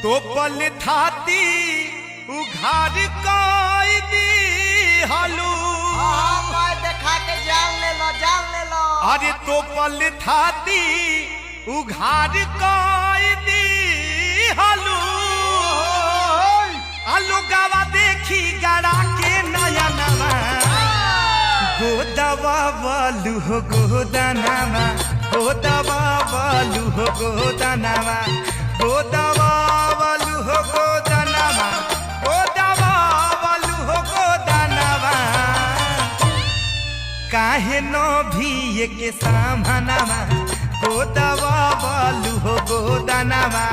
तो पल थाती उघार कोई दी हलू देखा के जान ले लो अरे तो पल थाती उघार कोई दी हलू आलू गावा देखी गड़ा के नया नवा गोदवा बालू हो गोदानावा गोदवा बालू हो गोदानावा गोदवा बालू हो गोदानावा गोदवा बालू हो गोदानावा काहे नो भी के सामनावा गोदवा बालू हो गोदानावा